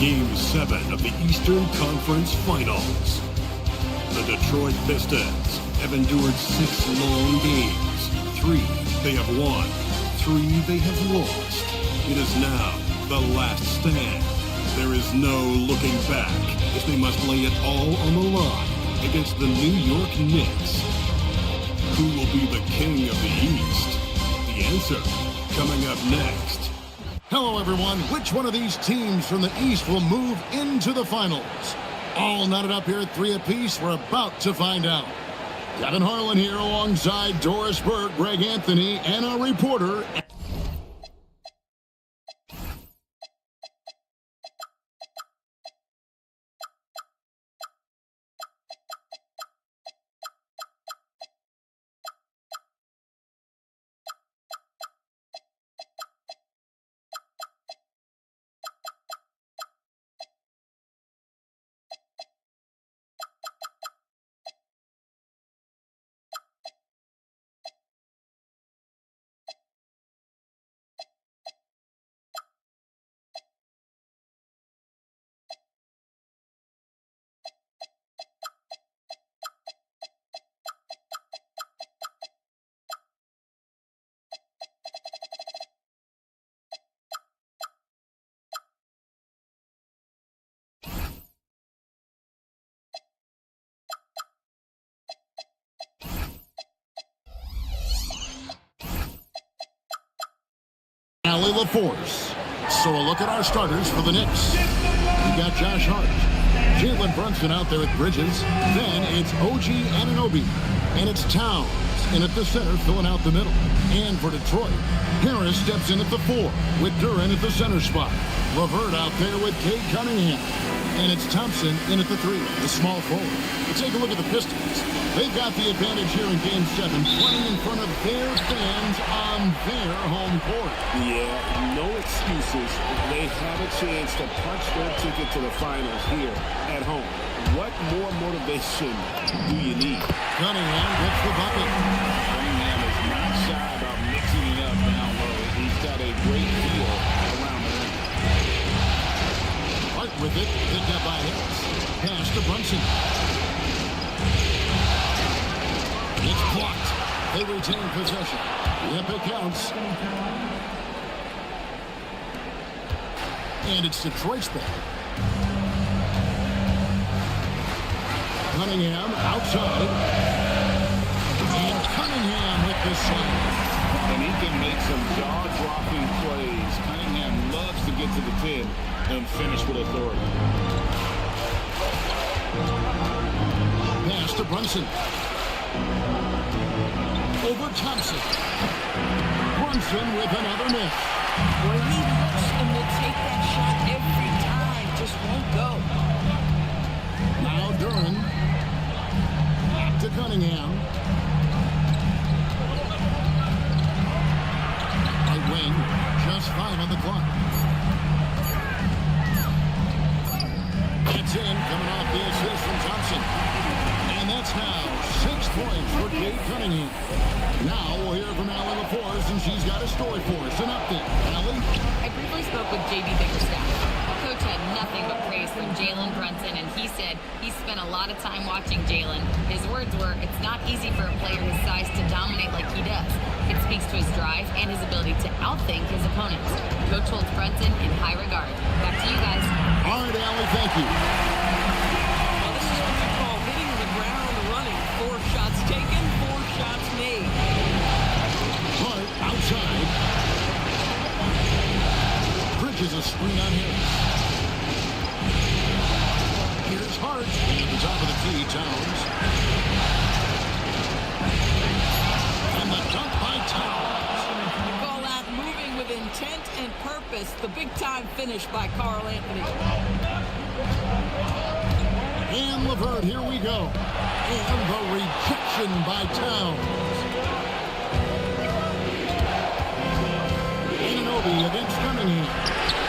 Game 7 of the Eastern Conference Finals. The Detroit Pistons have endured 6 long games. 3 they have won, 3 they have lost. It is now the last stand. There is no looking back as they must lay it all on the line against the New York Knicks. Who will be the king of the East? The answer coming up next. Hello, everyone. Which one of these teams from the East will move into the finals? All knotted up here at 3 apiece. We're about to find out. Kevin Harlan here alongside Doris Burke, Greg Anthony, and our reporter. Allie LaForce. So a look at our starters for the Knicks. We got Josh Hart, Jalen Brunson out there at Bridges. Then it's OG Anunoby, and it's Towns in at the center, filling out the middle. And for Detroit, Harris steps in at the 4 with Duran at the center spot. LeVert out there with Cade Cunningham. And it's Thompson in at the 3, the small forward. Let's take a look at the Pistons. They've got the advantage here in Game 7, playing in front of their fans on their home court. Yeah, no excuses. They have a chance to punch their ticket to the finals here at home. What more motivation do you need? Cunningham gets the bucket. Cunningham is not shy about mixing it up down low. He's got a great feel around the rim. Hart with it, picked up by Harris. Pass to Brunson. It's blocked. They retain possession. Yep, it counts. And it's Detroit's ball. Cunningham outside. And Cunningham with the save. And he can make some jaw-dropping plays. Cunningham loves to get to the 10 and finish with authority. Pass to Brunson. Over Thompson. Brunson with another miss. Boy, he looks and will take that shot every time. Just won't go. Now Duran. Back to Cunningham. Right wing. Just 5 on the clock. It's in. Coming off the assist from Thompson. And that's now 6 points for Cade Cunningham. Now we'll hear from Allie LaForce, and she's got a story for us. An update. Allie? I briefly spoke with J.B. Bickerstaff. Coach had nothing but praise from Jalen Brunson, and he said he spent a lot of time watching Jalen. His words were, it's not easy for a player his size to dominate like he does. It speaks to his drive and his ability to outthink his opponents. Coach holds Brunson in high regard. Back to you guys. All right, Allie, thank you. Well, this is what we call hitting the ground running. 4 shots taken, 4 shots made. Hart outside. Bridges a screen on Harris. Here's Hart at the top of the key, Towns. And the dunk by Towns. We call that moving with intent and purpose. The big-time finish by Carl Anthony. And LeVert, here we go. And the rejection by Towns. Anunoby against Cunningham.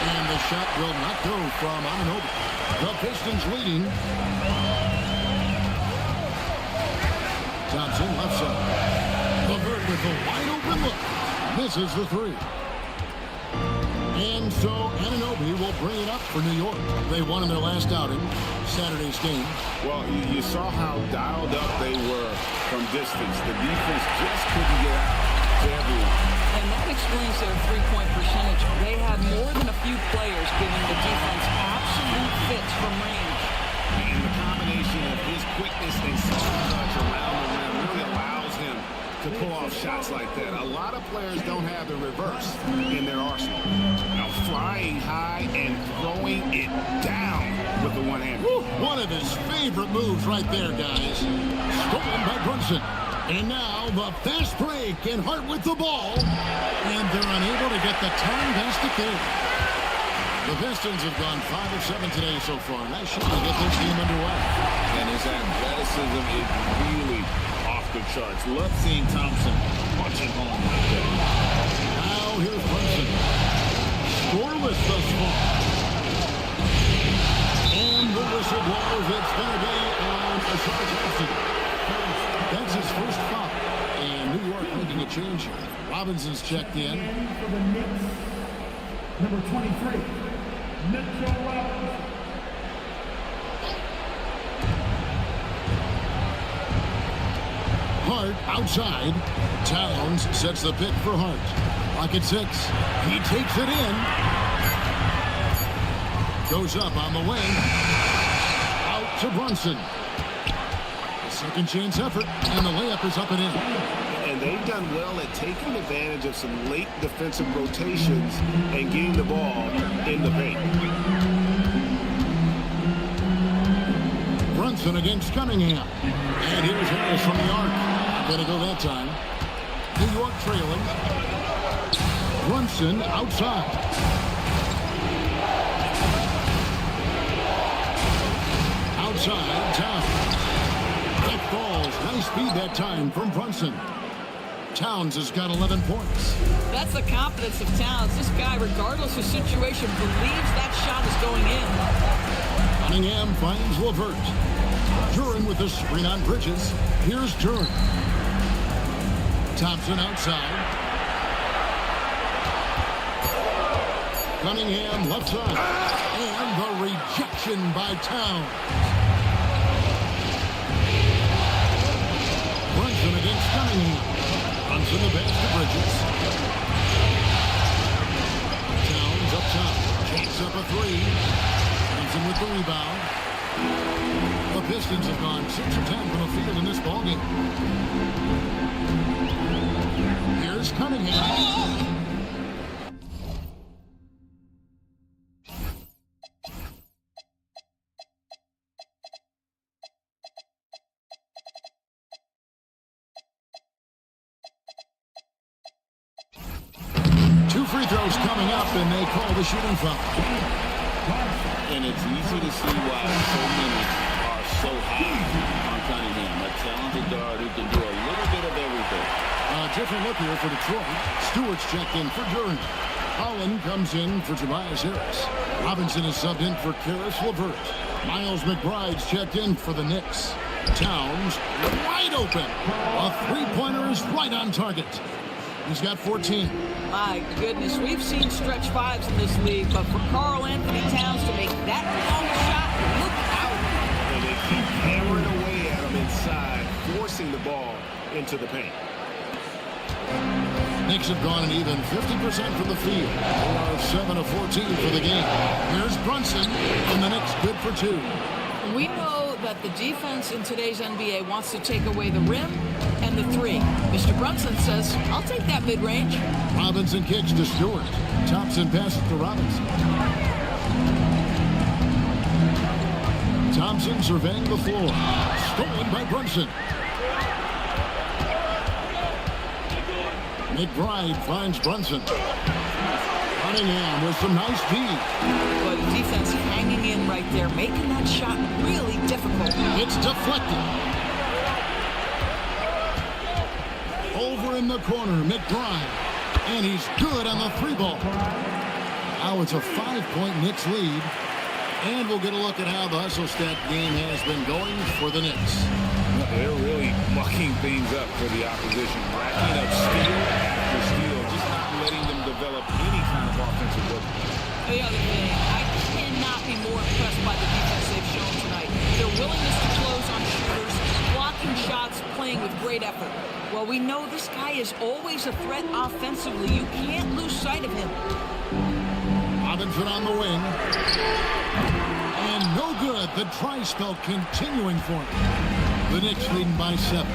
And the shot will not go from Anunoby. The Pistons leading. Thompson left side. LeVert with a wide open look. Misses the 3. And so Anunoby will bring it up for New York. They won in their last outing, Saturday's game. Well, you saw how dialed up they were from distance. The defense just couldn't get out to everyone. And that explains their three-point percentage. They had more than a few players giving the defense absolute fits from range. And the combination of his quickness and soft touch around the rim really allows him to pull off shots like that. A lot of players don't have the reverse in their arsenal. Now flying high and throwing it down with the one-hand. One of his favorite moves right there, guys. Stolen by Brunson. And now the fast break, and Hart with the ball. And they're unable to get the time basket there. The Pistons have gone 5 of 7 today so far. Nice shot to get this game underway. And his athleticism is really off the charts. Love seeing Thompson punching home like that. Now here's Brunson. Scoreless thus far. And the whistle blows. It's going to be on a shot Thompson. That's his first foul. And New York making a change here. Robinson's checked in. For the Knicks, number 23, Mitchell Robinson. Hart outside. Towns sets the pick for Hart. Clock at 6. He takes it in. Goes up on the wing. Out to Brunson. Second chance effort, and the layup is up and in. And they've done well at taking advantage of some late defensive rotations and getting the ball in the paint. Brunson against Cunningham. And here's Harris from the arc. Gonna go that time. New York trailing. Brunson outside. Outside, Towns. Balls. Nice speed that time from Brunson. Towns has got 11 points. That's the confidence of Towns. This guy, regardless of situation, believes that shot is going in. Cunningham finds Levert. Duren with the screen on Bridges. Here's Duren. Thompson outside. Cunningham left side. And the rejection by Towns. Brunson against Cunningham. Runs in the pass to Bridges. Towns up top. Takes up a three. Brunson with the rebound. The Pistons have gone 6 of 10 from the field in this ballgame. Here's Cunningham. Free throws coming up, and they call the shooting foul. And it's easy to see why so many are so high on Cunningham. A talented guard who can do a little bit of everything. A different look here for Detroit. Stewart's checked in for Duren. Holland comes in for Tobias Harris. Robinson is subbed in for Karis LeVert. Miles McBride's checked in for the Knicks. Towns wide open. A three-pointer is right on target. He's got 14. My goodness, we've seen stretch fives in this league, but for Karl Anthony Towns to make that long shot, look out. And they keep hammering away at him inside, forcing the ball into the paint. Knicks have gone an even 50% from the field. They are 7 of 14 for the game. Here's Brunson, and the Knicks good for 2. We know that the defense in today's NBA wants to take away the rim and the three. Mr. Brunson says, I'll take that mid-range. Robinson kicks to Stewart. Thompson passes to Robinson. Thompson surveying the floor. Stolen by Brunson. McBride finds Brunson. Cunningham with some nice speed. But the defense hanging in right there, making that shot really difficult. It's deflected. Over in the corner, McBride. And he's good on the three ball. Now it's a 5-point Knicks lead. And we'll get a look at how the hustle stat game has been going for the Knicks. They're really mucking things up for the opposition. Racking up steal after steal, just not letting them develop any kind of offense. defensive rookie. The other thing, I cannot be more impressed by the defense they've shown tonight. Their willingness to close on shooters, blocking shots, playing with great effort. Well, we know this guy is always a threat offensively. You can't lose sight of him. Robinson on the wing. And no good. The try spell continuing for him. The Knicks leading by 7.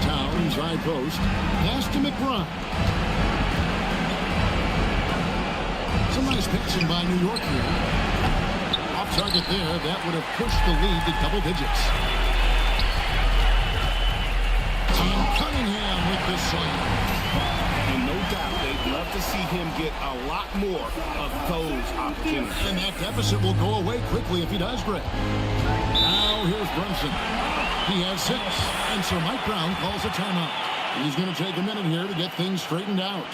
Towns, high post. Pass to McBride. Some nice passing by New York here. Off target there. That would have pushed the lead to double digits. And Cunningham with the slam. And no doubt they'd love to see him get a lot more of those opportunities. And that deficit will go away quickly if he does, Greg. Now here's Brunson. He has 6. And Sir Mike Brown calls a timeout. He's going to take a minute here to get things straightened out.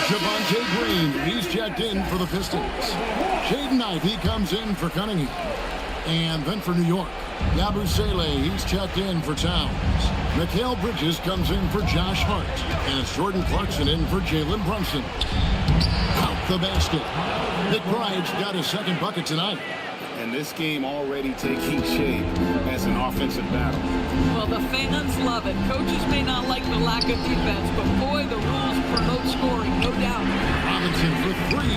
Javonte Green, he's checked in for the Pistons. Jaden Ivey comes in for Cunningham. And then for New York, Yabusele, he's checked in for Towns. Mikal Bridges comes in for Josh Hart. And it's Jordan Clarkson in for Jalen Brunson. Out the basket. McBride's got his second bucket tonight. And this game already taking shape as an offensive battle. Well, the fans love it. Coaches may not like the lack of defense, but boy, the rules promote scoring, no doubt. Robinson for 3.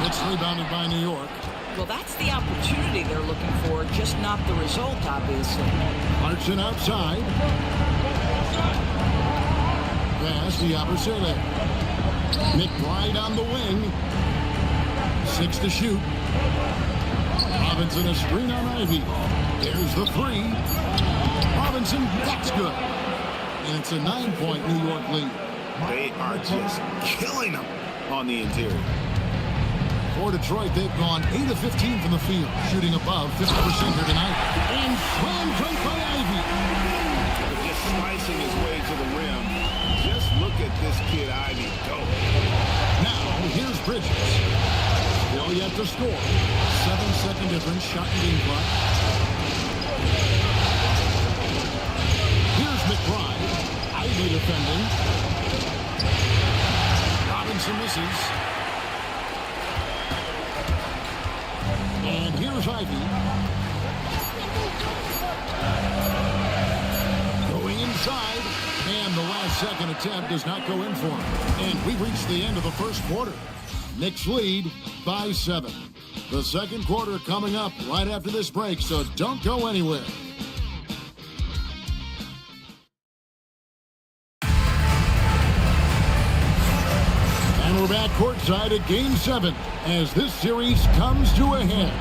It's rebounded by New York. Well, that's the opportunity they're looking for, just not the result, obviously. Clarkson outside. Pass to Yabusele. McBride on the wing. 6 to shoot. Robinson a screen on Ivey. There's the 3. Robinson, that's good. And it's a 9-point New York lead. They are just killing them on the interior. For Detroit, they've gone 8 of 15 from the field, shooting above 50% here tonight. And slammed right by Ivey. Just slicing his way to the rim. Just look at this kid Ivey go. Now, here's Bridges. Still yet to score. 7-second difference, shot and game clock. Here's McBride. Ivey defending. Robinson misses. And here's Ivey. Going inside. And the last second attempt does not go in for him. And we've reached the end of the first quarter. Knicks lead by 7. The second quarter coming up right after this break, so don't go anywhere. And we're back courtside at Game 7 as this series comes to a head.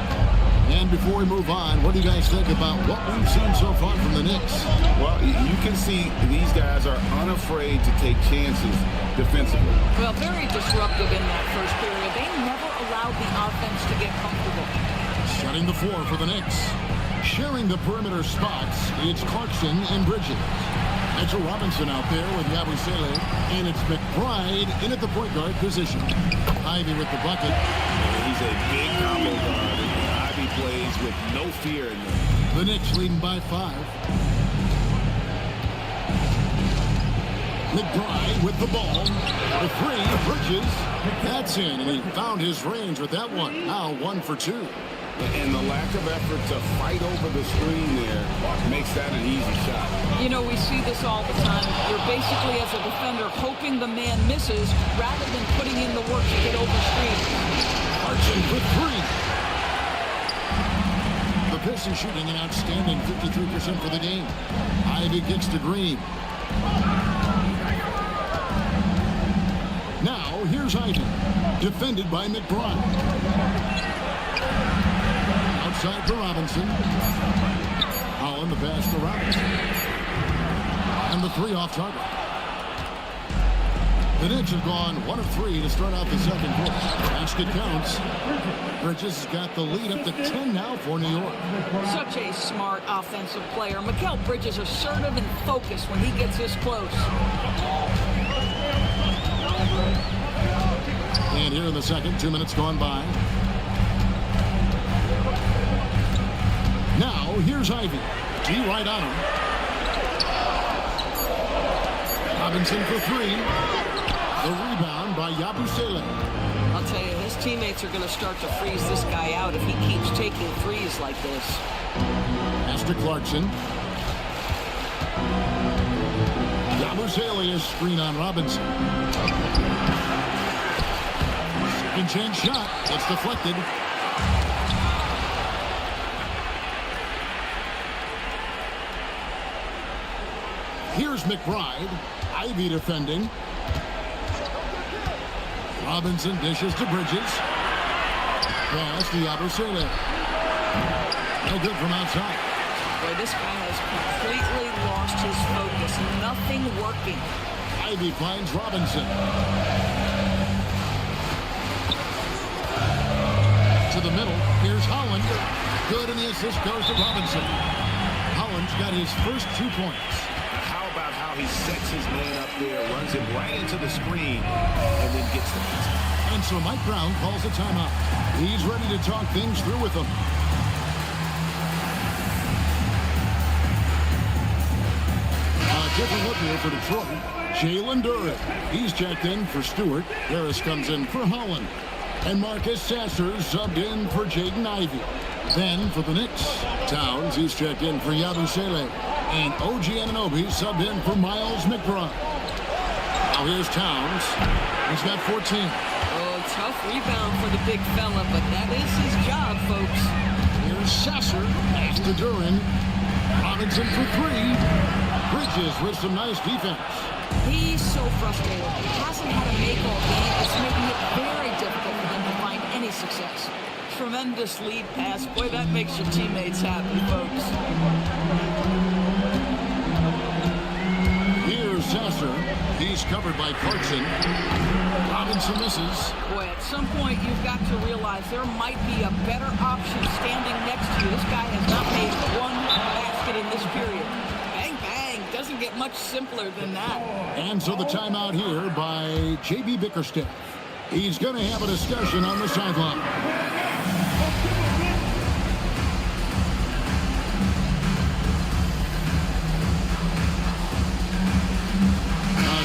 And before we move on, what do you guys think about what we've seen so far from the Knicks? Well, you can see these guys are unafraid to take chances defensively. Well, very disruptive in that first period. They never allowed the offense to get comfortable. Shutting the floor for the Knicks. Sharing the perimeter spots, it's Clarkson and Bridges. It's a Robinson out there with Yabusele, and it's McBride in at the point guard position. Ivey with the bucket. He's a big combo guard, and Ivey plays with no fear in him. The Knicks leading by 5. McBride with the ball. The 3, Bridges. That's in, and he found his range with that one. Now 1 for 2. And the lack of effort to fight over the screen there makes that an easy shot. You know, we see this all the time. You're basically, as a defender, hoping the man misses rather than putting in the work to get over screens. Clarkson for 3. The Pistons shooting an outstanding 53% for the game. Ivey gets to Green. Now, here's Ivey. Defended by McBride. Outside for Robinson. Holland the pass to Robinson. And the 3 off target. The Knicks have gone 1 of 3 to start out the second quarter. Basket counts. Bridges has got the lead up to 10 now for New York. Such a smart offensive player. Mikal Bridges assertive and focused when he gets this close. And here in the second, 2 minutes gone by. Now, here's Ivy. D right on him. Robinson for three. The rebound by Yabusele. I'll tell you, his teammates are going to start to freeze this guy out if he keeps taking threes like this. Pass to Clarkson. Yabusele is screen on Robinson. Second chance shot. It's deflected. Here's McBride. Ivy defending. Robinson dishes to Bridges. Pass to Yabusele. No good from outside. Boy, this guy has completely lost his focus. Nothing working. Ivy finds Robinson. To the middle. Here's Holland. Good, and the assist goes to Robinson. Holland's got his first 2 points. How about how he sets his man up there, runs it right into the screen, and then gets the basket. And so Mike Brown calls a timeout. He's ready to talk things through with them. A different look here for Detroit. Jalen Duren. He's checked in for Stewart. Harris comes in for Holland. And Marcus Sasser subbed in for Jaden Ivey. Then for the Knicks, Towns, he's checked in for Yabusele. And OG Anunoby subbed in for Miles McBride. Now here's Towns. He's got 14. Oh, tough rebound for the big fella, but that is his job, folks. Here's Sasser. Pass to Duren. Robinson for three. Bridges with some nice defense. He's so frustrated. He hasn't had a make all game. It's making it very difficult for them to find any success. Tremendous lead pass. Boy, that makes your teammates happy, folks. Here's Sasser. He's covered by Clarkson. Robinson misses. Boy, at some point, you've got to realize there might be a better option standing next to you. This guy has not made one basket in this period. Bang, bang. Doesn't get much simpler than that. And so the timeout here by J.B. Bickerstaff. He's going to have a discussion on the sideline.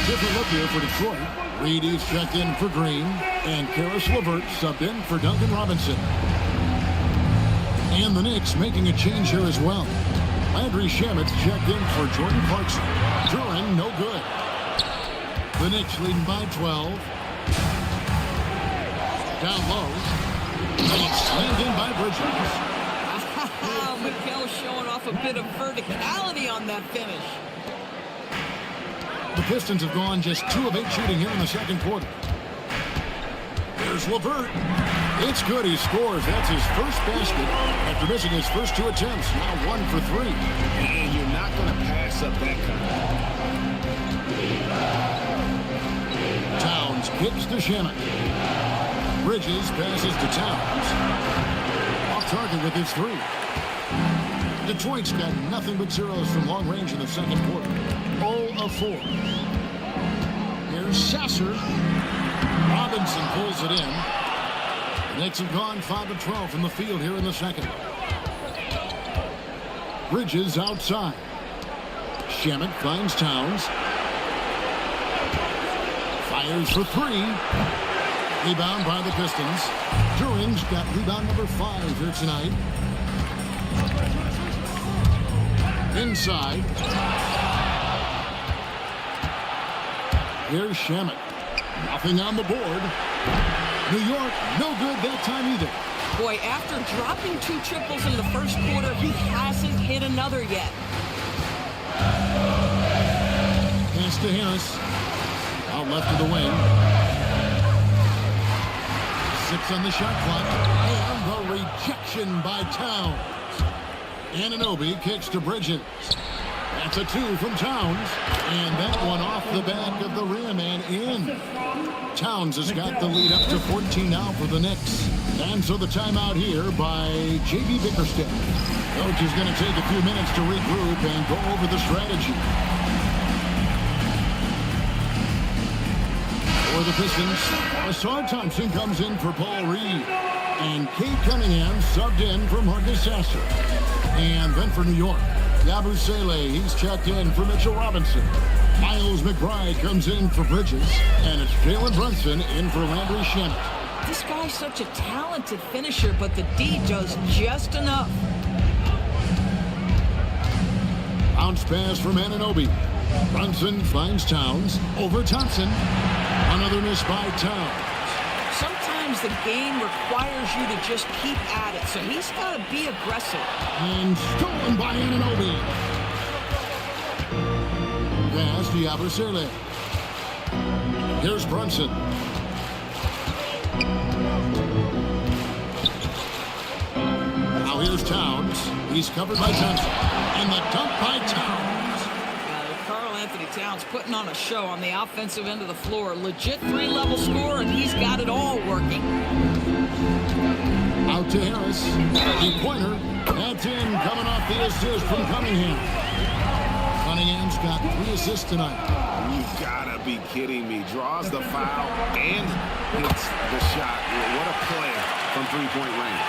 Different look here for Detroit. Reedy's checked in for Green, and Karis LeVert subbed in for Duncan Robinson. And the Knicks making a change here as well. Landry Shamit's checked in for Jordan Clarkson. Duren, no good. The Knicks leading by 12. Down low. And it's slammed in by Bridges. Wow, Mikal showing off a bit of verticality on that finish. The Pistons have gone just 2 of 8 shooting here in the second quarter. There's LeVert. It's good. He scores. That's his first basket after missing his first 2 attempts. Now 1 for 3. And you're not going to pass up that kind. Towns kicks to Shannon. Bridges passes to Towns. Off target with his 3. Detroit's got nothing but zeros from long range in the second quarter. 0 of 4. Here's Sasser. Robinson pulls it in. The Knicks have gone 5 of 12 from the field here in the second. Bridges outside. Shamet finds Towns. Fires for 3. Rebound by the Pistons. Duren's got rebound number 5 here tonight. Inside. Here's Shamet. Nothing on the board. New York, no good that time either. Boy, after dropping 2 triples in the first quarter, he hasn't hit another yet. Pass to Harris. Out left of the wing. 6 on the shot clock. And the rejection by Towns. Anunoby kicks to Bridges. That's a 2 from Towns. And that one off the back of the rim and in. Towns has got the lead up to 14 now for the Knicks. And so the timeout here by J.B. Bickerstaff. Coach is going to take a few minutes to regroup and go over the strategy. For the Pistons. Asar Thompson comes in for Paul Reed. And Kate Cunningham subbed in for Marcus Sasser. And then for New York, Yabusele, he's checked in for Mitchell Robinson. Miles McBride comes in for Bridges. And it's Jalen Brunson in for Landry Shamet. This guy's such a talented finisher, but the D does just enough. Bounce pass from Anunoby. Brunson finds Towns over Thompson. Another miss by Towns. Sometimes the game requires you to just keep at it, so he's got to be aggressive. And stolen by Anunoby. Pass to Yabusele. Here's Brunson. Now here's Towns. He's covered by Thompson. And the dunk by Towns. Karl Anthony Towns putting on a show on the offensive end of the floor. Legit three-level score, and he's got it all working. Out to Harris. Three-pointer. That's in, coming off the assist from Cunningham. Cunningham's got 3 assists tonight. You gotta be kidding me. Draws the foul and hits the shot. What a play from three-point range.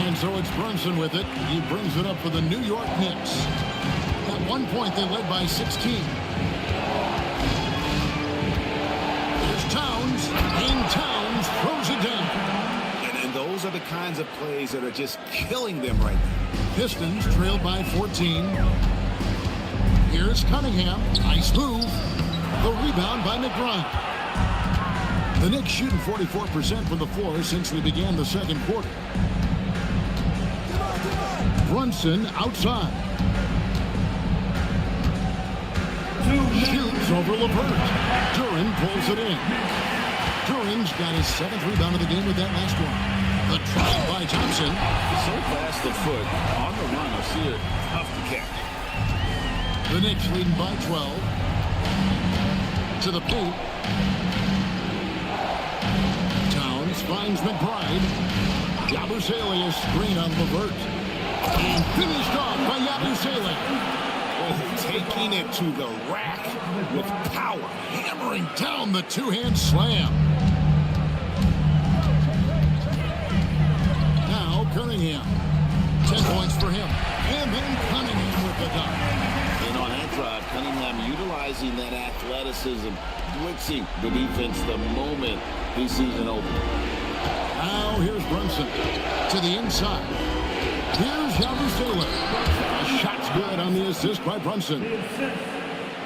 And so it's Brunson with it. He brings it up for the New York Knicks. At one point, they led by 16. Here's Towns, and Towns throws it down. And those are the kinds of plays that are just killing them right now. Pistons trailed by 14. Here's Cunningham. Nice move. The rebound by McBride. The Knicks shooting 44% from the floor since they began the second quarter. Brunson outside. Shoots over LeVert. Duran pulls it in. Duran's got his 7th rebound of the game with that last one. The drive by Thompson. So fast of foot. On the run, I see it. Tough to catch. The Knicks leading by 12. To the paint. Towns finds McBride. Yabusele is screen on LeVert. And finished off by Yabusele. Oh, taking it to the rack with power. Hammering down the two-hand slam. Now Cunningham. 10 points for him. And then Cunningham with the dunk. And on that drive, Cunningham utilizing that athleticism, blitzing the defense the moment he sees an opening. Now here's Brunson to the inside. Here's Yabusele. The shot's good on the assist by Brunson.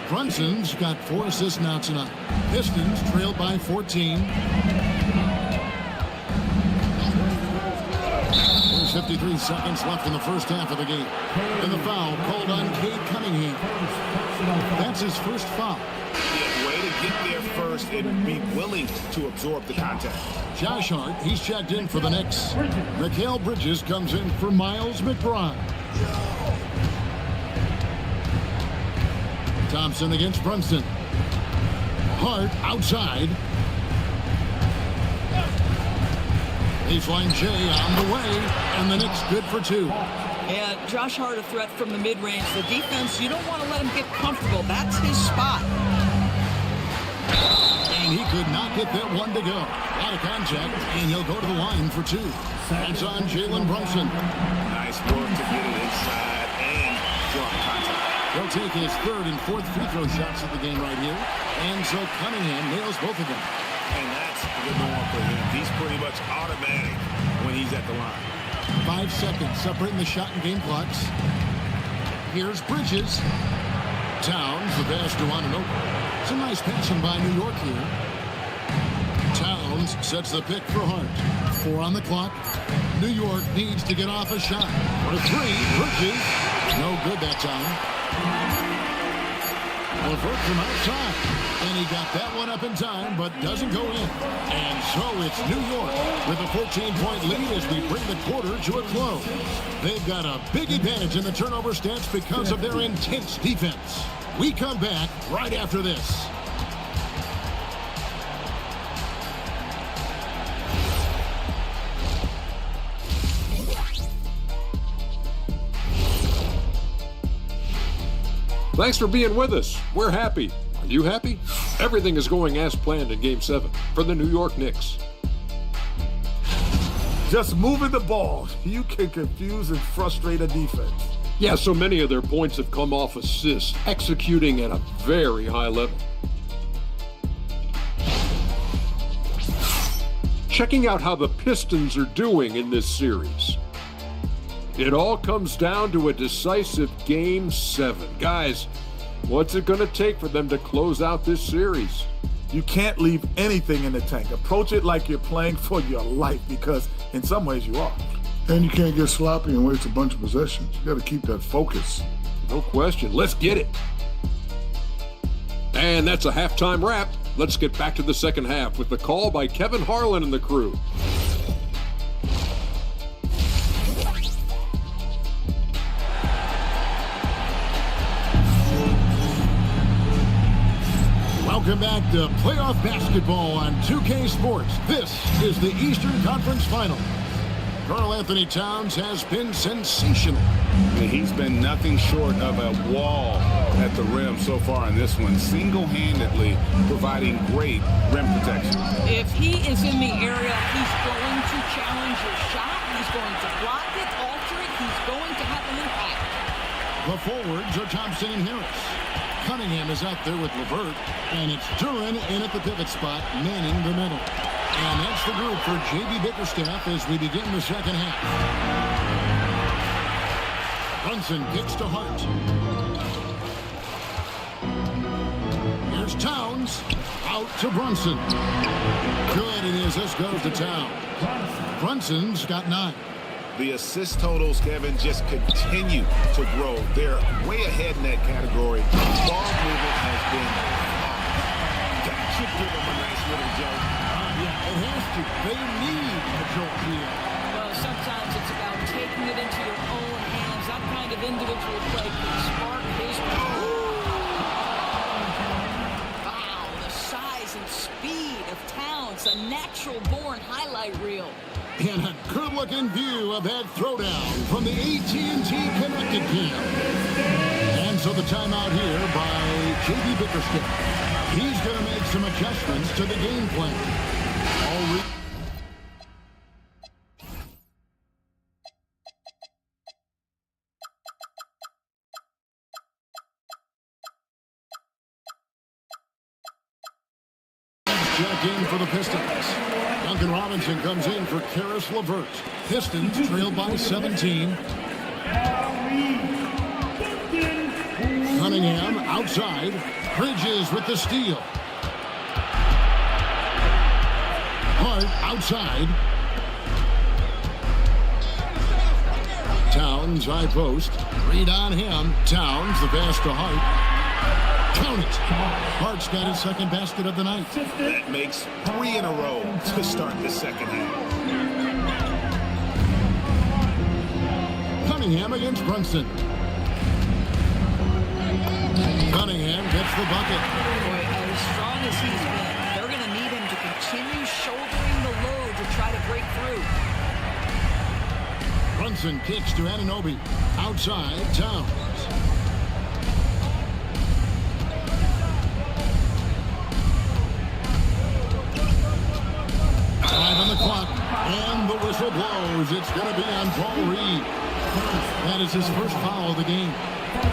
Brunson's got 4 assists now tonight. Pistons trailed by 14. There's 53 seconds left in the first half of the game. And the foul called on Cade Cunningham. That's his first foul. Yeah, way to get there first and be willing to absorb the contact. Josh Hart, he's checked in for the Knicks. Mikal Bridges comes in for Miles McBride. Thompson against Brunson. Hart outside. Baseline J on the way, and the Knicks good for 2. Yeah, Josh Hart a threat from the mid-range. The defense, you don't want to let him get comfortable. That's his spot. And he could not get that one to go. A lot of contact, and he'll go to the line for 2. That's on Jalen Brunson. Nice work to get it inside and draw contact. He'll take his 3rd and 4th free throw shots of the game right here. And so Cunningham nails both of them. And that's the norm for him. He's pretty much automatic when he's at the line. 5 seconds separating the shot and game clocks. Here's Bridges. Towns, the pass to Anunoby. Some nice passing by New York here. Towns sets the pick for Hart. 4 on the clock. New York needs to get off a shot. For 3, Bridges. No good that time. LeVert from outside. And he got that one up in time, but doesn't go in. And so it's New York with a 14-point lead as we bring the quarter to a close. They've got a big advantage in the turnover stats because of their intense defense. We come back right after this. Thanks for being with us. We're happy. Are you happy? Everything is going as planned in Game 7 for the New York Knicks. Just moving the ball, you can confuse and frustrate a defense. Yeah, so many of their points have come off assists, executing at a very high level. Checking out how the Pistons are doing in this series. It all comes down to a decisive Game 7. Guys, what's it going to take for them to close out this series? You can't leave anything in the tank. Approach it like you're playing for your life, because in some ways you are. And you can't get sloppy and waste a bunch of possessions. You got to keep that focus. No question. Let's get it. And that's a halftime wrap. Let's get back to the second half with the call by Kevin Harlan and the crew. Welcome back to playoff basketball on 2K Sports. This is the Eastern Conference Final. Karl Anthony Towns has been sensational. He's been nothing short of a wall at the rim so far in this one, single-handedly providing great rim protection. If he is in the area, he's going to challenge your shot. He's going to block it, alter it. He's going to have an impact. The forwards are Thompson and Harris. Cunningham is out there with LeVert, and it's Duran in at the pivot spot, manning the middle. And that's the group for J.B. Bickerstaff as we begin the second half. Brunson kicks to Hart. Here's Towns. Out to Brunson. Good, and the assist goes to Towns. Brunson's got 9. The assist totals, Kevin, just continue to grow. They're way ahead in that category. Ball movement has been that should give them a nice little joke. Yeah, it has to. They need a jolt here. Well, sometimes it's about taking it into your own hands. That kind of individual play can spark his Wow, the size and speed of Towns, a natural-born highlight reel. And a good-looking view of that throwdown from the AT&T Connected Cam. And so the timeout here by J.B. Bickerstaff. He's going to make some adjustments to the game plan. Jack in for the Pistons. Duncan Robinson comes in for Karis LeVert. Pistons trail by 17. Cunningham outside. Bridges with the steal. Hart outside. Towns high post. Read on him. Towns the pass to Hart. Count it. Hart's got his second basket of the night. That makes 3 in a row to start the second half. Cunningham against Brunson. Cunningham gets the bucket. Boy, as strong as he's been, they're going to need him to continue shouldering the load to try to break through. Brunson kicks to Anunoby. Outside, Towns. 5 on the clock, and the whistle blows. It's going to be on Paul Reed. That is his first foul of the game.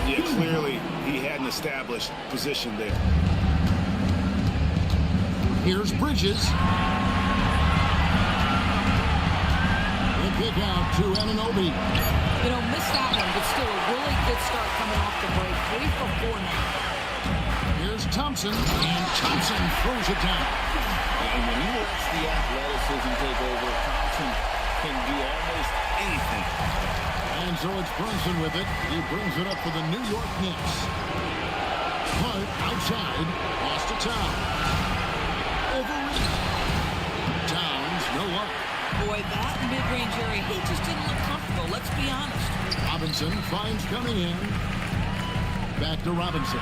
Yeah, clearly he had an established position there. Here's Bridges. The kick out to Anunoby. You know, missed that one, but still a really good start coming off the break. 3 for 4 now. Here's Thompson, and Thompson throws it down. And when he lets the athleticism take over, Thompson can do almost anything. And so it's Brunson with it. He brings it up for the New York Knicks. Hart outside. Lost to Towns. Overreach. Towns, no luck. Boy, that mid-range area, he just didn't look comfortable. Let's be honest. Robinson finds Cunningham. Back to Robinson.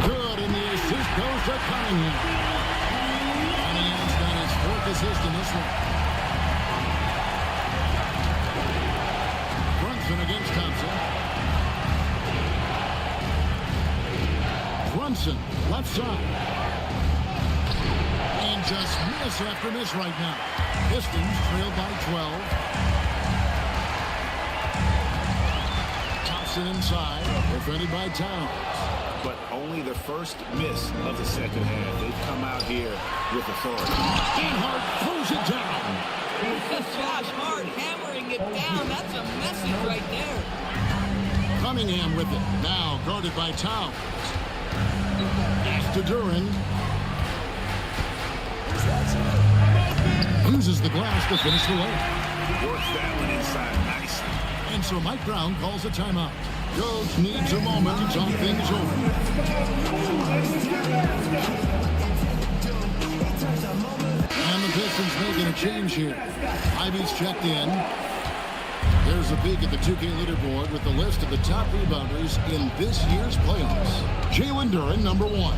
Good, and the assist goes to Cunningham. Cunningham's got his 4th assist in this one. Brunson against Thompson. Brunson, left side. And just miss after miss right now. Pistons trailed by 12. Thompson inside, defended by Towns. But only the first miss of the second half. They've come out here with authority. And Hart throws it down. Josh Hart hammering it down. That's a message right there. Cunningham with it. Now guarded by Towns. Pass to Duran. Uses the glass to finish the lane. Works that one inside nicely. And so Mike Brown calls a timeout. Coach needs a moment to talk things over. And the Pistons making a change here. Ivy's checked in. There's a peek at the 2K leaderboard with the list of the top rebounders in this year's playoffs. Jalen Duran, number 1.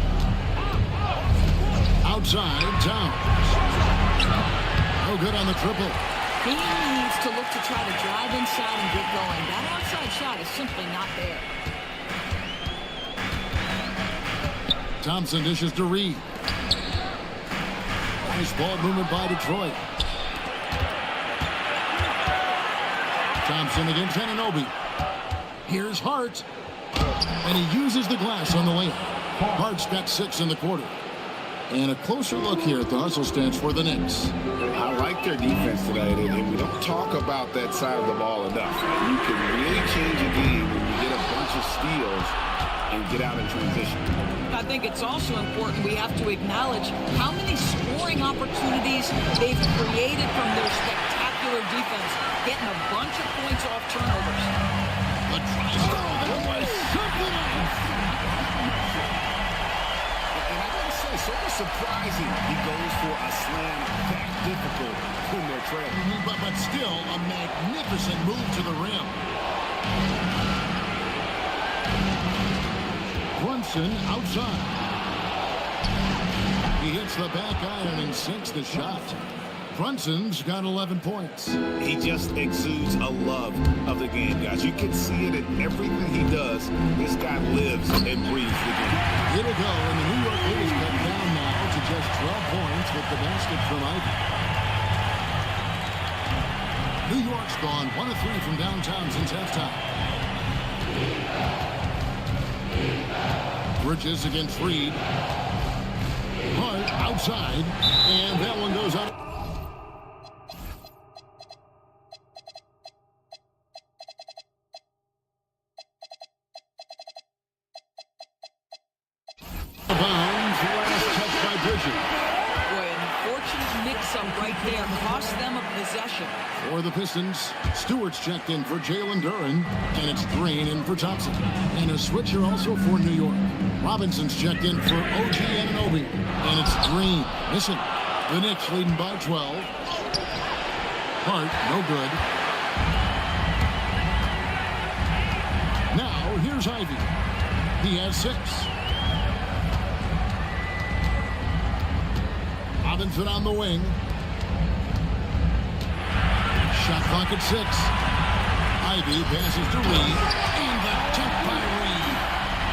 Outside, Towns. No good on the triple. He needs to look to try to drive inside and get going. That outside shot is simply not there. Thompson dishes to Reed. Nice ball movement by Detroit. Thompson against Anunoby. Here's Hart. And he uses the glass on the layup. Hart's got 6 in the quarter. And a closer look here at the hustle stats for the Knicks. I like their defense tonight, and we don't talk about that side of the ball enough. You can really change a game when you get a bunch of steals and get out in transition. I think it's also important we have to acknowledge how many scoring opportunities they've created from their spectacular defense, getting a bunch of points off turnovers. But there was something else. And I gotta say, sort of surprising he goes for a slam that difficult when they're trailing. But still a magnificent move to the rim. Brunson outside. He hits the back iron and sinks the shot. Brunson's got 11 points. He just exudes a love of the game, guys. You can see it in everything he does. This guy lives and breathes the game. It'll go, and the New York lead is cut down now to just 12 points with the basket from Ivy. New York's gone 1 of 3 from downtown since halftime. Bridges against Reed. Hart outside, and that one goes out. Bounds, last touch by Bridges. Boy, an unfortunate mix-up right there cost them a possession. For the Pistons, Stewart's checked in for Jalen Duran, and it's Green in for Thompson. And a switcher also for New York. Robinson's checked in for OG Anunoby, and it's Green missing. The Knicks leading by 12. Hart, no good. Now, here's Ivy. He has 6. Robinson on the wing. Shot clock at 6. Ivy passes to Reed. And the tip by Reed.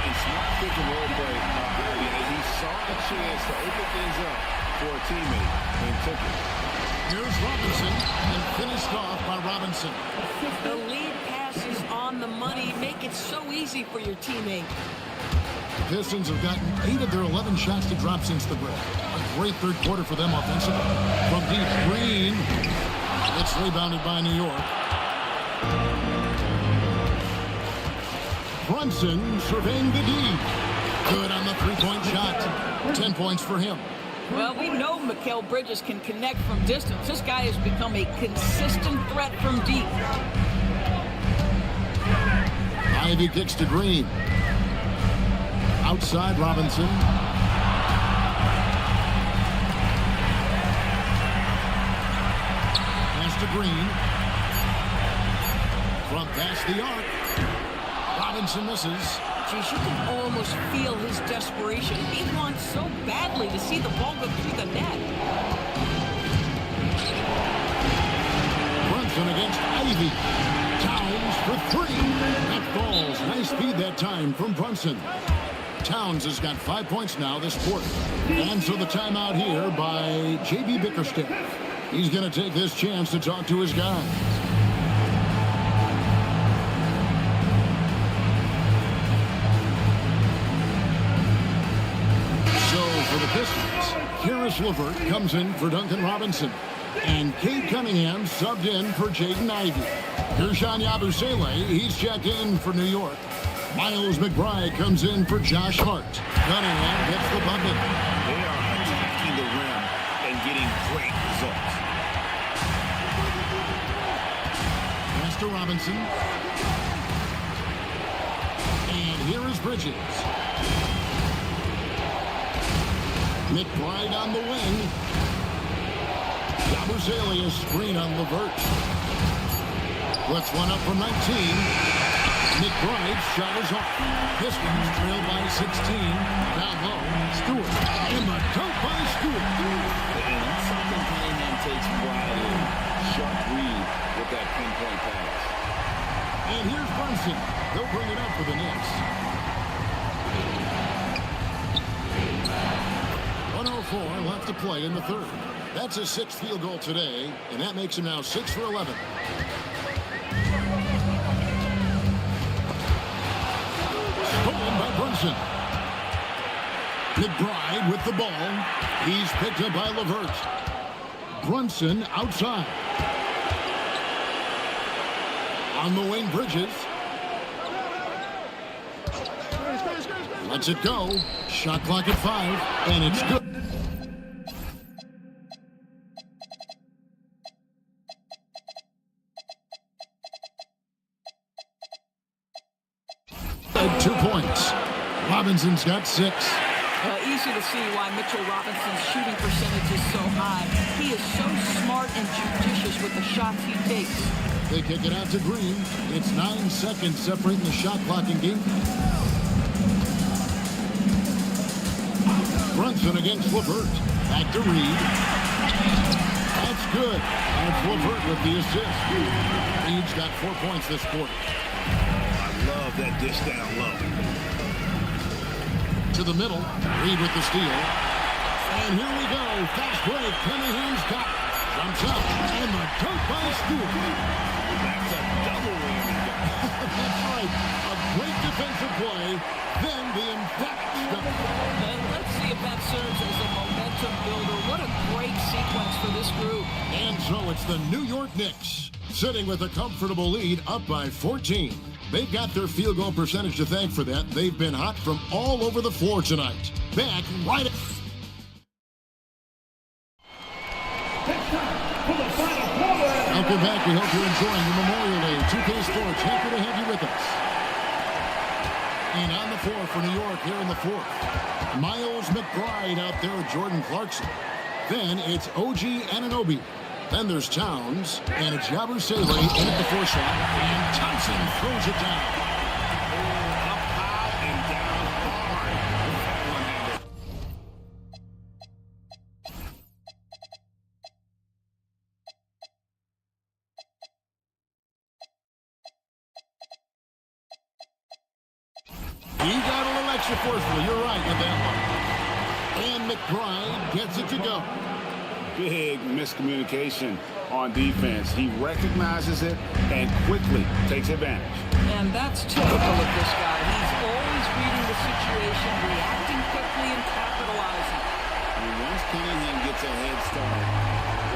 And smart pick and roll play. He saw a chance to open things up for a teammate and took it. Here's Robinson, and finished off by Robinson. The lead passes on the money make it so easy for your teammate. The Pistons have gotten 8 of their 11 shots to drop since the break. A great third quarter for them offensively. From deep, Green. It's rebounded by New York. Brunson surveying the D. Good on the three-point shot. 10 points for him. Well, we know Mikal Bridges can connect from distance. This guy has become a consistent threat from deep. Ivy kicks to Green. Outside Robinson. Pass to Green. From past the arc. Robinson misses. Geez, you can almost feel his desperation. He wants so badly to see the ball go through the net. Brunson against Ivy. Towns for 3. That falls. Nice feed that time from Brunson. Towns has got 5 points now this quarter. And so the timeout here by J.B. Bickerstaff. He's going to take this chance to talk to his guys. So for the Pistons, Karis LeVert comes in for Duncan Robinson. And Cade Cunningham subbed in for Jaden Ivey. Gershon Yabusele, he's checked in for New York. Miles McBride comes in for Josh Hart. Cunningham gets the bucket. They are attacking the rim and getting great results. Pass to Robinson. And here is Bridges. McBride on the wing. Yabusele a screen on LeVert. Puts one up from 19. McBride's shot is off. Pistons trail by 16. Down low. Stewart. In the dunk by Stewart. And that's something Cunningham takes pride in. Sharp read with that pinpoint pass. And here's Brunson. They'll bring it up for the Knicks. 1:04 left to play in the third. That's his 6th field goal today, and that makes him now 6 for 11. Stolen by Brunson. McBride with the ball. He's picked up by LeVert. Brunson outside. On the wing, Bridges. Lets it go. Shot clock at 5, and it's good. At 2 points. Robinson's got 6. Easy to see why Mitchell Robinson's shooting percentage is so high. He is so smart and judicious with the shots he takes. They kick it out to Green. It's 9 seconds separating the shot clock and game. Brunson against LeVert. Back to Reed. That's good. That's LeVert with the assist. Reed's got 4 points this quarter. I love that dish down low. To the middle. Reed with the steal. And here we go. Fast break. Cunningham's got it. Jumps up. And the dunk by Stewart. That's a double whammy, guys. That's right. A great defensive play. Then the emphatic stop. And let's see if that serves as a momentum builder. What a great sequence for this group. And so it's the New York Knicks sitting with a comfortable lead up by 14. They've got their field goal percentage to thank for that. They've been hot from all over the floor tonight. Back right. Welcome back. We hope you're enjoying the Memorial Day 2K Sports. Happy to have you with us. And on the floor for New York here in the 4th. Miles McBride out there with Jordan Clarkson. Then it's OG Anunoby. Then there's Towns, and it's Yabusele in at the 4 shot, and Thompson throws it down. Up high and down hard. He got a little extra forceful. You're right with that one. And McBride gets it to go. Big miscommunication on defense. He recognizes it and quickly takes advantage. And that's typical of this guy. He's always reading the situation, reacting quickly, and capitalizing. And once Cunningham gets a head start,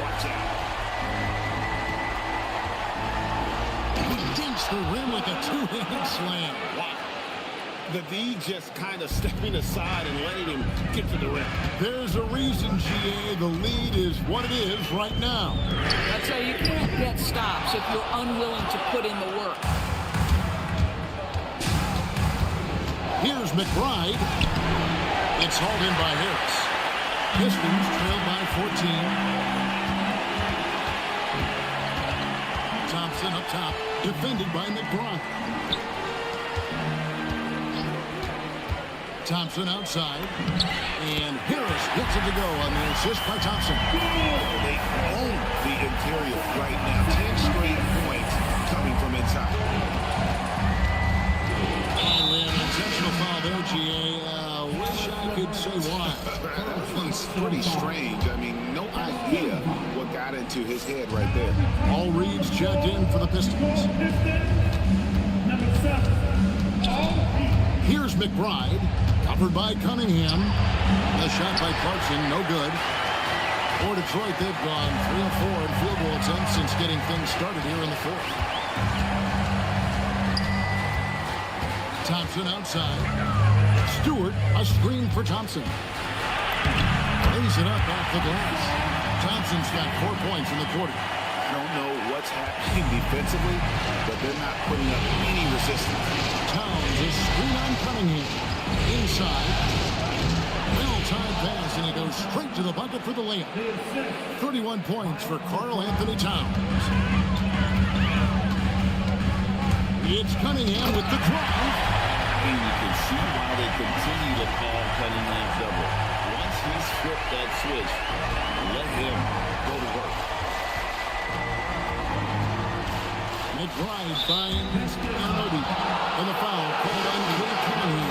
watch out. Dinks the rim with a 2-handed slam. Wow. The D just kind of stepping aside and letting him get to the rim. There's a reason, GA, the lead is what it is right now. That's how you can't get stops if you're unwilling to put in the work. Here's McBride. It's hauled in by Harris. Pistons trailed by 14. Thompson up top, defended by McBride. Thompson outside, and Harris gets it to go on the assist by Thompson. They own the interior right now. 10 straight points coming from inside. And an intentional foul there, GA. Wish I could say why. It's pretty strange. I mean, no idea what got into his head right there. All reads checked in for the Pistons. Number 7. Here's McBride, covered by Cunningham. The shot by Clarkson, no good. For Detroit, they've gone 3 of 4 in field goal attempts since getting things started here in the fourth. Thompson outside. Stewart, a screen for Thompson. Lays it up off the glass. Thompson's got 4 points in the quarter. I don't know what's happening defensively, but they're not putting up any resistance. Towns is screen on Cunningham. Inside. Well-timed pass, and he goes straight to the bucket for the layup. 31 points for Karl Anthony Towns. It's Cunningham with the drive. And you can see why they continue to call Cunningham's double. Once he's flipped that switch, let him go to work. McBride finds Anunoby. And the foul called on Cade Cunningham.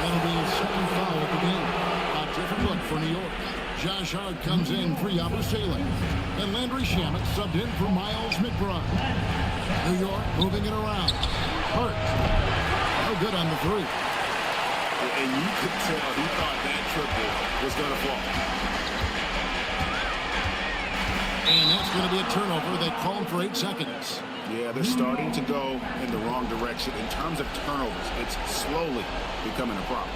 That'll be his second foul of the game. A different look for New York. Josh Hart comes in for Yabusele. And Landry Shamet subbed in for Miles McBride. New York moving it around. Hart. No good on the three. And you could tell he thought that triple was going to fall. And that's going to be a turnover. They call him for 8 seconds. Yeah, they're starting to go in the wrong direction. In terms of turnovers, it's slowly becoming a problem.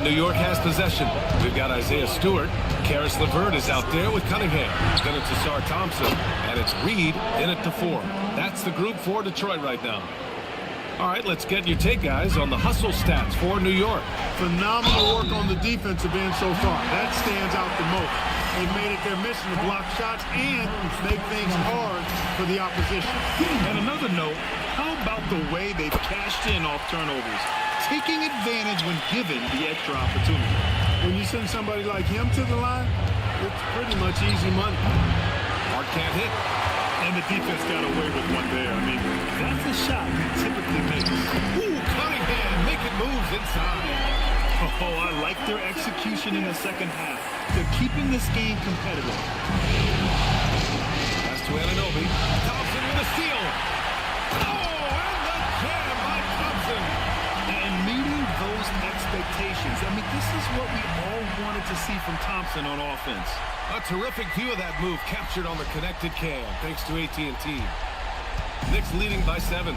New York has possession. We've got Isaiah Stewart. Karis LeVert is out there with Cunningham. Then it's Asar Thompson. And it's Reed in at the 4. That's the group for Detroit right now. All right, let's get your take, guys, on the hustle stats for New York. Phenomenal work on the defensive end so far. That stands out the most. They've made it their mission to block shots and make things hard for the opposition. And another note, how about the way they've cashed in off turnovers? Taking advantage when given the extra opportunity. When you send somebody like him to the line, it's pretty much easy money. Hart can't hit. And the defense got away with one there. I mean, that's a shot he typically makes. Ooh, Cunningham making moves inside. Oh, I like their execution in the second half. They're keeping this game competitive. Pass to Anunoby. Thompson with a steal. Oh, and the jam by Thompson. expectations. I mean, this is what we all wanted to see from Thompson on offense. A terrific view of that move captured on the connected cam, thanks to AT&T. Knicks leading by 7.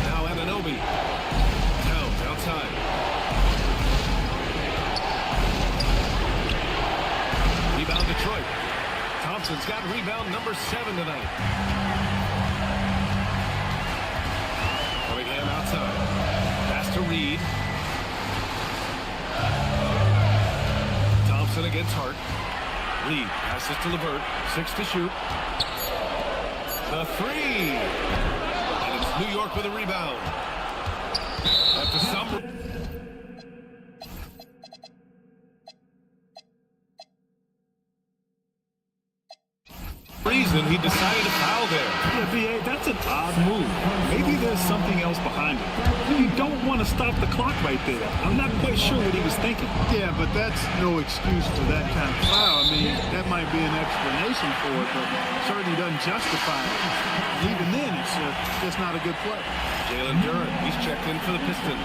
Now Anunoby. Towns outside. Rebound Detroit. Thompson's got rebound number 7 tonight. Cunningham outside. Pass to Reed. Thompson against Hart. Reed passes to LeVert. 6 to shoot. The 3. And it's New York with a rebound. After some reason, he decided to foul there. Yeah, B.A., that's an odd move. Maybe there's something else behind it. You don't want to stop the clock right there. I'm not quite sure what he was thinking. Yeah, but that's no excuse for that kind of foul. I mean, that might be an explanation for it, but certainly doesn't justify it. Even then, it's just not a good play. Jalen Duren, he's checked in for the Pistons.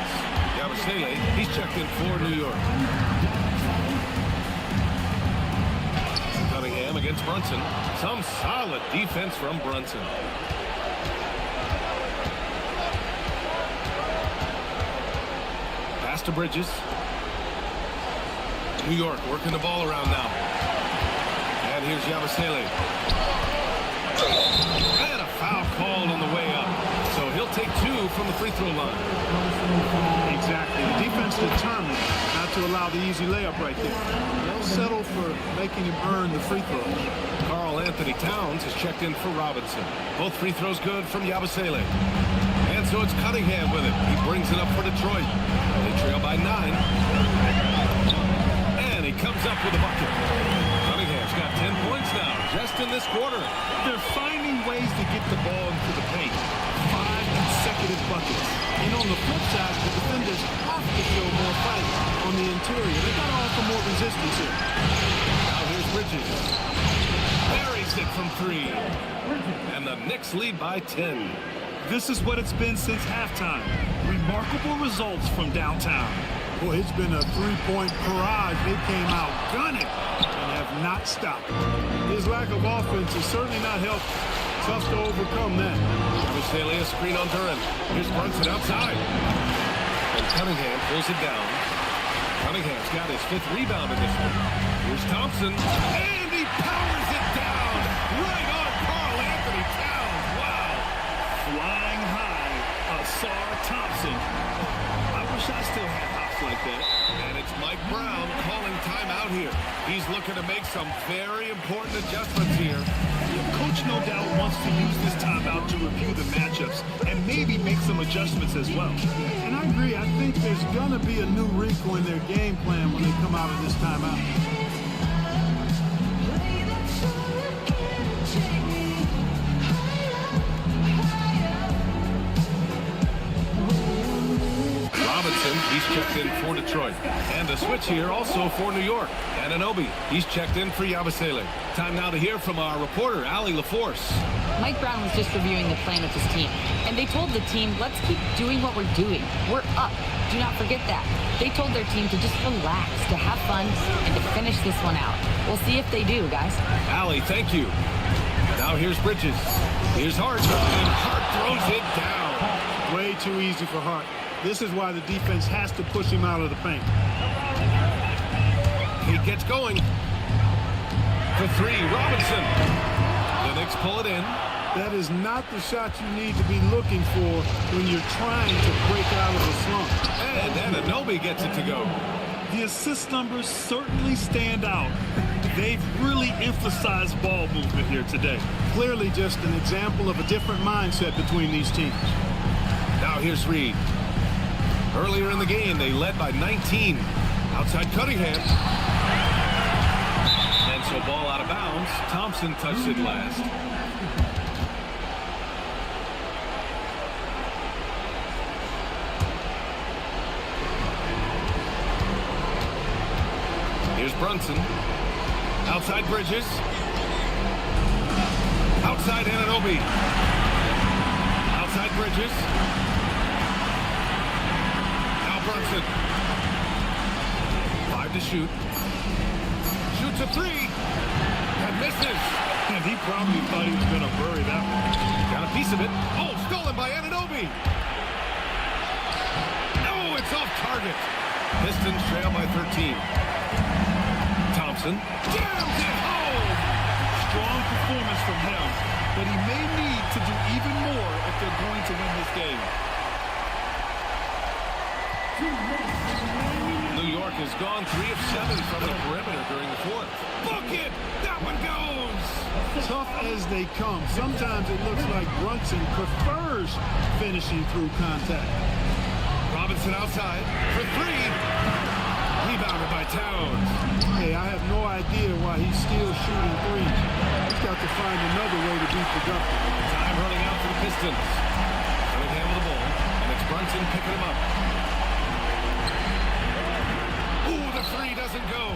Yabusele, he's checked in for New York. Cunningham against Brunson. Some solid defense from Brunson. Pass to Bridges. New York working the ball around now. And here's Yabusele. And a foul called on the way up. So he'll take 2 from the free throw line. Exactly. The defense determined not to allow the easy layup right there. They'll settle for making him earn the free throw. Karl Anthony Towns has checked in for Robinson. Both free throws good from Yabusele. And so it's Cunningham with it. He brings it up for Detroit. They trail by 9. And he comes up with a bucket. Cunningham's got 10 points now, just in this quarter. They're finding ways to get the ball into the paint. 5 consecutive buckets. And on the flip side, the defenders have to show more fight on the interior. They got to offer more resistance here. Now here's Bridges. Buries it from 3. And the Knicks lead by 10. This is what it's been since halftime. Remarkable results from downtown. Boy, it's been a three-point barrage. They came out gunning and have not stopped. His lack of offense is certainly not helped. Tough to overcome that. Yabusele a screen on Duren. Here's Brunson outside. And Cunningham pulls it down. Cunningham's got his 5th rebound in this one. Here's Thompson. And he powers it down. Right on Karl Anthony Towns. Wow. Flying high, Asar Thompson. I wish I still had hops like that. And it's Mike Brown calling timeout here. He's looking to make some very important adjustments here. Coach no doubt wants to use this timeout to review the matchups and maybe make some adjustments as well. And I agree. I think there's going to be a new wrinkle in their game plan when they come out of this timeout. Robinson, he's checked in for Detroit. And a switch here also for New York. Anunoby, he's checked in for Yabusele. Time now to hear from our reporter, Allie LaForce. Mike Brown was just reviewing the plan with his team, and they told the team, let's keep doing what we're doing. We're up. Do not forget that. They told their team to just relax, to have fun, and to finish this one out. We'll see if they do, guys. Allie, thank you. Now here's Bridges. Here's Hart, and Hart throws it down. Way too easy for Hart. This is why the defense has to push him out of the paint. He gets going. For 3, Robinson. The Knicks pull it in. That is not the shot you need to be looking for when you're trying to break out of a slump. And Anunoby gets it to go. The assist numbers certainly stand out. They've really emphasized ball movement here today. Clearly just an example of a different mindset between these teams. Now here's Reed. Earlier in the game, they led by 19. Outside Cunningham. And so ball out of bounds. Thompson touched it last. Here's Brunson. Outside Bridges. Outside Anunoby. Outside Bridges. Brunson. 5 to shoot. Shoots a 3. And misses. And he probably thought he was going to bury that one. Got a piece of it. Oh, stolen by Anunoby. Oh, it's off target. Pistons trail by 13. Thompson jams it home. Strong performance from him, but he may need to do even more if they're going to win this game. New York has gone 3 of 7 from the perimeter during the fourth. Book it! That one goes! Tough as they come, sometimes it looks like Brunson prefers finishing through contact. Robinson outside for 3. Rebounded by Towns. Hey, I have no idea why he's still shooting threes. He's got to find another way to be productive. Time running out for the Pistons. Cunningham with the ball, and it's Brunson picking him up. Ooh, the 3 doesn't go.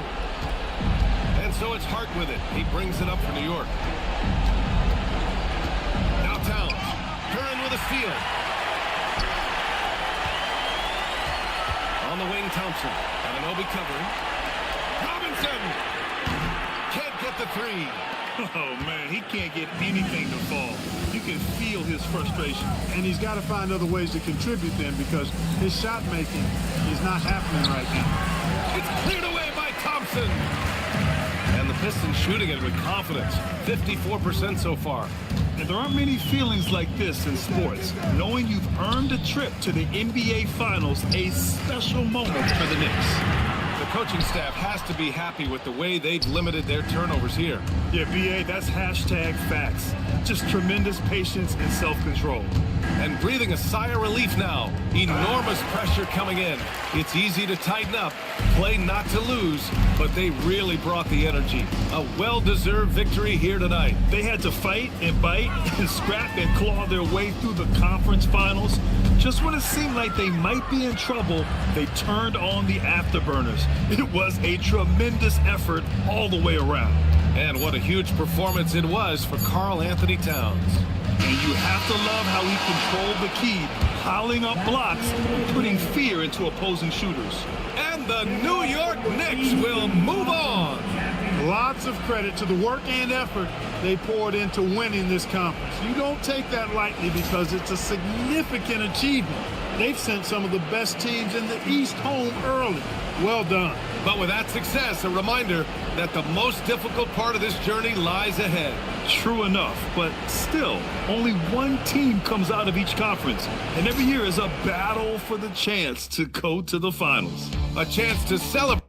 And so it's Hart with it. He brings it up for New York. Now Towns. Curran with a steal. On the wing, Thompson. Anunoby covering. Robinson! Can't get the 3. Oh, man, he can't get anything to fall. You can feel his frustration. And he's got to find other ways to contribute then because his shot making is not happening right now. It's cleared away by Thompson. And the Pistons shooting it with confidence. 54% so far. And there aren't many feelings like this in sports. Knowing you've earned a trip to the NBA Finals, a special moment for the Knicks. The coaching staff has to be happy with the way they've limited their turnovers here. Yeah, BA, that's hashtag facts. Just tremendous patience and self-control. And breathing a sigh of relief now. Enormous pressure coming in. It's easy to tighten up, play not to lose, but they really brought the energy. A well-deserved victory here tonight. They had to fight and bite and scrap and claw their way through the conference finals. Just when it seemed like they might be in trouble, they turned on the afterburners. It was a tremendous effort all the way around. And what a huge performance it was for Karl Anthony Towns. And you have to love how he controlled the key, piling up blocks and putting fear into opposing shooters. And the New York Knicks will move on. Lots of credit to the work and effort they poured into winning this conference. You don't take that lightly because it's a significant achievement. They've sent some of the best teams in the East home early. Well done. But with that success, a reminder that the most difficult part of this journey lies ahead. True enough, but still, only one team comes out of each conference. And every year is a battle for the chance to go to the finals. A chance to celebrate.